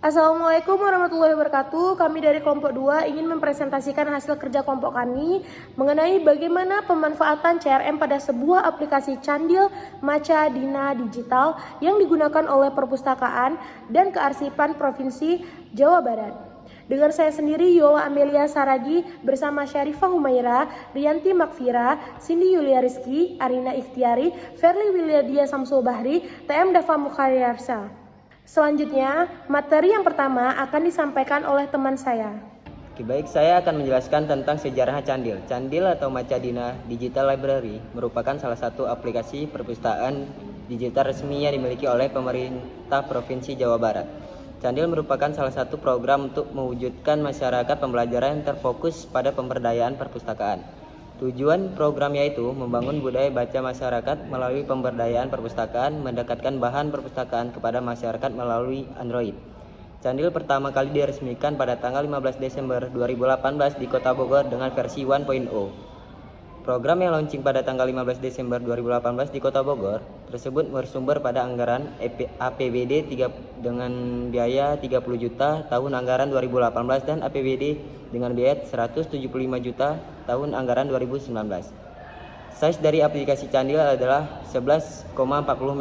Assalamualaikum warahmatullahi wabarakatuh. Kami dari kelompok 2 ingin mempresentasikan hasil kerja kelompok kami mengenai bagaimana pemanfaatan CRM pada sebuah aplikasi Candil Maca Dina Digital yang digunakan oleh Perpustakaan dan Kearsipan Provinsi Jawa Barat. Dengan saya sendiri, Yola Amelia Saragi, bersama Syarifah Humaira, Rianti Makfira, Cindy Yulia Rizky, Arina Ikhtiari, Verly Wilyadia Samsul Bahri, TM Dava Mukharyarsa. Selanjutnya, materi yang pertama akan disampaikan oleh teman saya. Baik, saya akan menjelaskan tentang sejarah Candil. Candil atau Maca Dina Digital Library merupakan salah satu aplikasi perpustakaan digital resmi yang dimiliki oleh pemerintah Provinsi Jawa Barat. Candil merupakan salah satu program untuk mewujudkan masyarakat pembelajaran yang terfokus pada pemberdayaan perpustakaan. Tujuan program yaitu membangun budaya baca masyarakat melalui pemberdayaan perpustakaan, mendekatkan bahan perpustakaan kepada masyarakat melalui Android. Candil pertama kali diresmikan pada tanggal 15 Desember 2018 di Kota Bogor dengan versi 1.0. Program yang launching pada tanggal 15 Desember 2018 di Kota Bogor tersebut bersumber pada anggaran APBD dengan biaya 30 juta tahun anggaran 2018 dan APBD dengan biaya 175 juta tahun anggaran 2019. Size dari aplikasi Candil adalah 11,40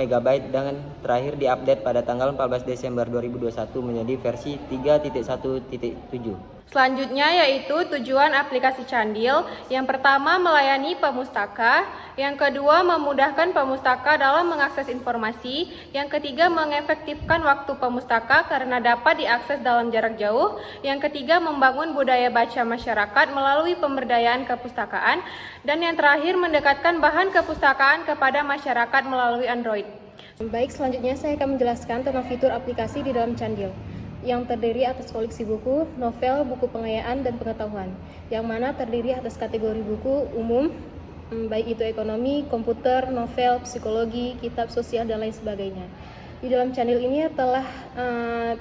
MB dan terakhir diupdate pada tanggal 14 Desember 2021 menjadi versi 3.1.7. Selanjutnya yaitu tujuan aplikasi Candil. Yang pertama, melayani pemustaka. Yang kedua, memudahkan pemustaka dalam mengakses informasi. Yang ketiga, mengefektifkan waktu pemustaka karena dapat diakses dalam jarak jauh. Yang ketiga, membangun budaya baca masyarakat melalui pemberdayaan kepustakaan. Dan yang terakhir, mendekatkan bahan kepustakaan kepada masyarakat melalui Android. Baik, selanjutnya saya akan menjelaskan tentang fitur aplikasi di dalam Candil yang terdiri atas koleksi buku, novel, buku pengayaan, dan pengetahuan, yang mana terdiri atas kategori buku umum, baik itu ekonomi, komputer, novel, psikologi, kitab sosial, dan lain sebagainya. Di dalam Candil ini telah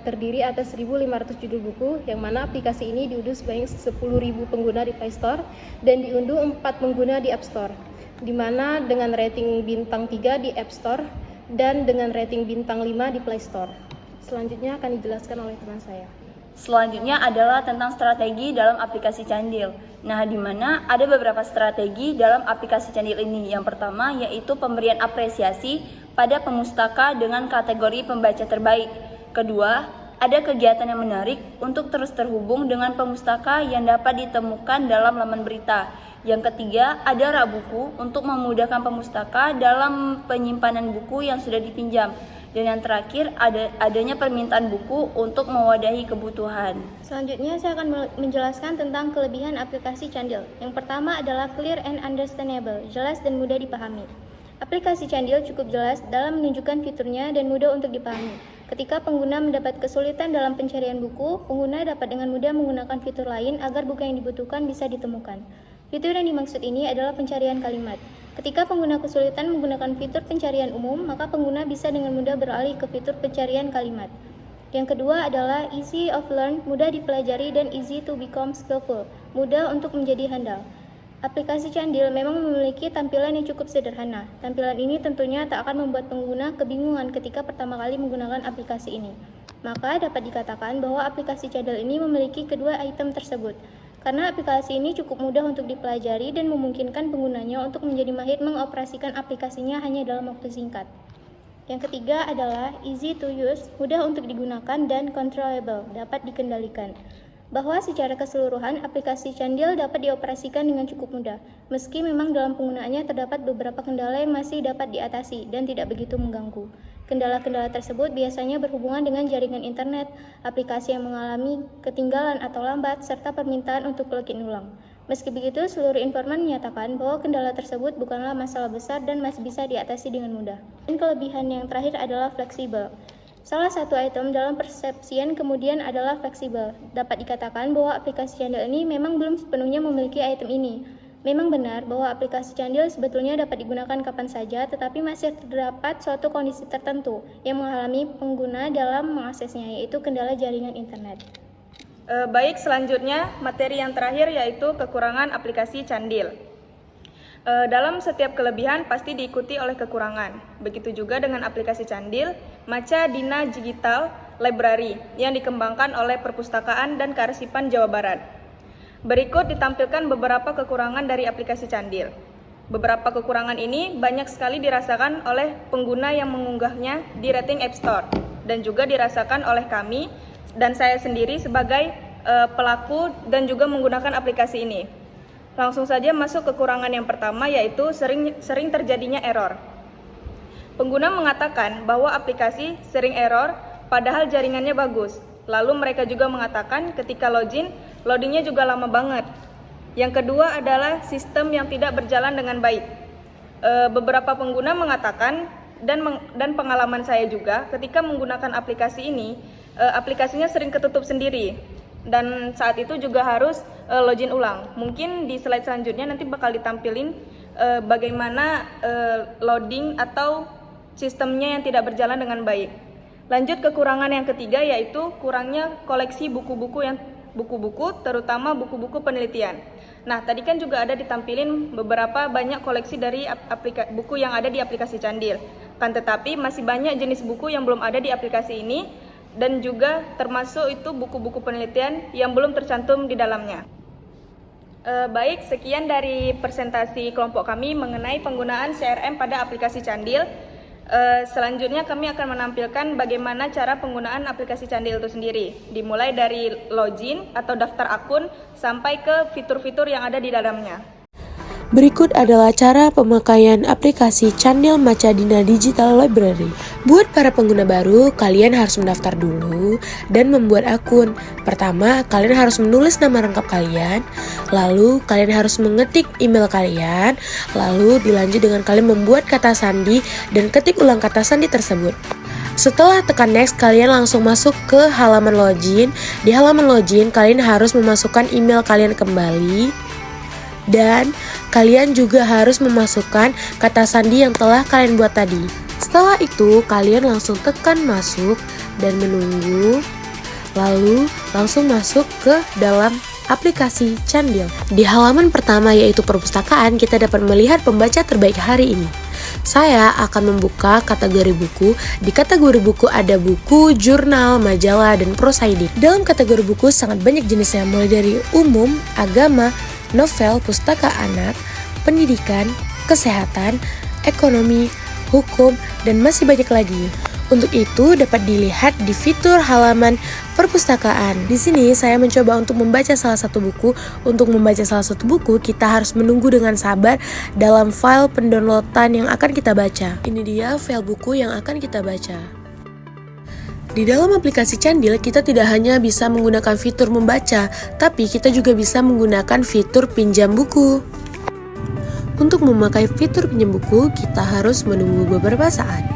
terdiri atas 1.500 judul buku, yang mana aplikasi ini diunduh sebanyak 10.000 pengguna di Play Store dan diunduh 4 pengguna di App Store, di mana dengan rating bintang 3 di App Store dan dengan rating bintang 5 di Play Store. Selanjutnya akan dijelaskan oleh teman saya. Selanjutnya adalah tentang strategi dalam aplikasi Candil. Nah, di mana ada beberapa strategi dalam aplikasi Candil ini. Yang pertama yaitu pemberian apresiasi pada pemustaka dengan kategori pembaca terbaik. Kedua, ada kegiatan yang menarik untuk terus terhubung dengan pemustaka yang dapat ditemukan dalam laman berita. Yang ketiga, ada rak buku untuk memudahkan pemustaka dalam penyimpanan buku yang sudah dipinjam. Dan yang terakhir, adanya permintaan buku untuk mewadahi kebutuhan. Selanjutnya saya akan menjelaskan tentang kelebihan aplikasi Candil. Yang pertama adalah clear and understandable, jelas dan mudah dipahami. Aplikasi Candil cukup jelas dalam menunjukkan fiturnya dan mudah untuk dipahami. Ketika pengguna mendapat kesulitan dalam pencarian buku, pengguna dapat dengan mudah menggunakan fitur lain agar buku yang dibutuhkan bisa ditemukan. Fitur yang dimaksud ini adalah pencarian kalimat. Ketika pengguna kesulitan menggunakan fitur pencarian umum, maka pengguna bisa dengan mudah beralih ke fitur pencarian kalimat. Yang kedua adalah easy of learn, mudah dipelajari dan easy to become skillful, mudah untuk menjadi handal. Aplikasi Candil memang memiliki tampilan yang cukup sederhana. Tampilan ini tentunya tak akan membuat pengguna kebingungan ketika pertama kali menggunakan aplikasi ini. Maka dapat dikatakan bahwa aplikasi Candil ini memiliki kedua item tersebut. Karena aplikasi ini cukup mudah untuk dipelajari dan memungkinkan penggunanya untuk menjadi mahir mengoperasikan aplikasinya hanya dalam waktu singkat. Yang ketiga adalah easy to use, mudah untuk digunakan dan controllable, dapat dikendalikan. Bahwa secara keseluruhan aplikasi Candil dapat dioperasikan dengan cukup mudah, meski memang dalam penggunaannya terdapat beberapa kendala yang masih dapat diatasi dan tidak begitu mengganggu. Kendala-kendala tersebut biasanya berhubungan dengan jaringan internet, aplikasi yang mengalami ketinggalan atau lambat, serta permintaan untuk login ulang. Meski begitu, seluruh informan menyatakan bahwa kendala tersebut bukanlah masalah besar dan masih bisa diatasi dengan mudah. Dan kelebihan yang terakhir adalah fleksibel. Salah satu item dalam persepsian kemudian adalah fleksibel. Dapat dikatakan bahwa aplikasi Candil ini memang belum sepenuhnya memiliki item ini. Memang benar bahwa aplikasi Candil sebetulnya dapat digunakan kapan saja, tetapi masih terdapat suatu kondisi tertentu yang mengalami pengguna dalam mengaksesnya, yaitu kendala jaringan internet. Baik, selanjutnya materi yang terakhir yaitu kekurangan aplikasi Candil. Dalam setiap kelebihan pasti diikuti oleh kekurangan. Begitu juga dengan aplikasi Candil, Maca Dina Digital Library yang dikembangkan oleh Perpustakaan dan Kearsipan Jawa Barat. Berikut ditampilkan beberapa kekurangan dari aplikasi Candil. Beberapa kekurangan ini banyak sekali dirasakan oleh pengguna yang mengunggahnya di rating App Store dan juga dirasakan oleh kami dan saya sendiri sebagai pelaku dan juga menggunakan aplikasi ini. Langsung saja masuk kekurangan yang pertama, yaitu sering terjadinya error. Pengguna mengatakan bahwa aplikasi sering error padahal jaringannya bagus. Lalu mereka juga mengatakan ketika login, loadingnya juga lama banget. Yang kedua adalah sistem yang tidak berjalan dengan baik. Beberapa pengguna mengatakan dan pengalaman saya juga ketika menggunakan aplikasi ini, aplikasinya sering ketutup sendiri dan saat itu juga harus login ulang. Mungkin di slide selanjutnya nanti bakal ditampilin bagaimana loading atau sistemnya yang tidak berjalan dengan baik. Lanjut kekurangan yang ketiga, yaitu kurangnya koleksi buku-buku terutama buku-buku penelitian. Nah, tadi kan juga ada ditampilin beberapa banyak koleksi dari buku yang ada di aplikasi Candil. Kan tetapi masih banyak jenis buku yang belum ada di aplikasi ini dan juga termasuk itu buku-buku penelitian yang belum tercantum di dalamnya. Baik, sekian dari presentasi kelompok kami mengenai penggunaan CRM pada aplikasi Candil. Selanjutnya kami akan menampilkan bagaimana cara penggunaan aplikasi Candil itu sendiri, dimulai dari login atau daftar akun sampai ke fitur-fitur yang ada di dalamnya. Berikut adalah cara pemakaian aplikasi Candil Maca Dina Digital Library. Buat para pengguna baru, kalian harus mendaftar dulu dan membuat akun. Pertama, kalian harus menulis nama lengkap kalian, lalu kalian harus mengetik email kalian, lalu dilanjut dengan kalian membuat kata sandi dan ketik ulang kata sandi tersebut. Setelah tekan next, kalian langsung masuk ke halaman login. Di halaman login, kalian harus memasukkan email kalian kembali. Dan kalian juga harus memasukkan kata sandi yang telah kalian buat tadi. Setelah itu, kalian langsung tekan masuk dan menunggu. Lalu langsung masuk ke dalam aplikasi Candil. Di halaman pertama yaitu perpustakaan, kita dapat melihat pembaca terbaik hari ini. Saya akan membuka kategori buku. Di kategori buku ada buku, jurnal, majalah, dan prosaidi. Dalam kategori buku sangat banyak jenisnya, mulai dari umum, agama, novel, pustaka anak, pendidikan, kesehatan, ekonomi, hukum, dan masih banyak lagi. Untuk itu dapat dilihat di fitur halaman perpustakaan. Di sini saya mencoba untuk membaca salah satu buku. Untuk membaca salah satu buku, kita harus menunggu dengan sabar dalam file pendownloadan yang akan kita baca. Ini dia file buku yang akan kita baca. Di dalam aplikasi Candil, kita tidak hanya bisa menggunakan fitur membaca, tapi kita juga bisa menggunakan fitur pinjam buku. Untuk memakai fitur pinjam buku, kita harus menunggu beberapa saat.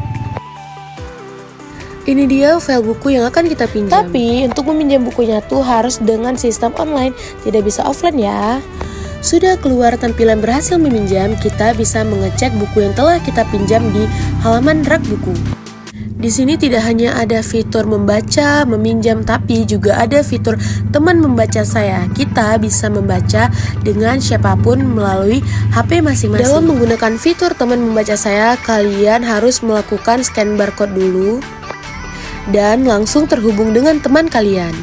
Ini dia file buku yang akan kita pinjam. Tapi untuk meminjam bukunya tuh harus dengan sistem online, tidak bisa offline ya. Sudah keluar tampilan berhasil meminjam, kita bisa mengecek buku yang telah kita pinjam di halaman rak buku. Di sini tidak hanya ada fitur membaca, meminjam, tapi juga ada fitur teman membaca saya. Kita bisa membaca dengan siapapun melalui HP masing-masing. Dalam menggunakan fitur teman membaca saya, kalian harus melakukan scan barcode dulu dan langsung terhubung dengan teman kalian.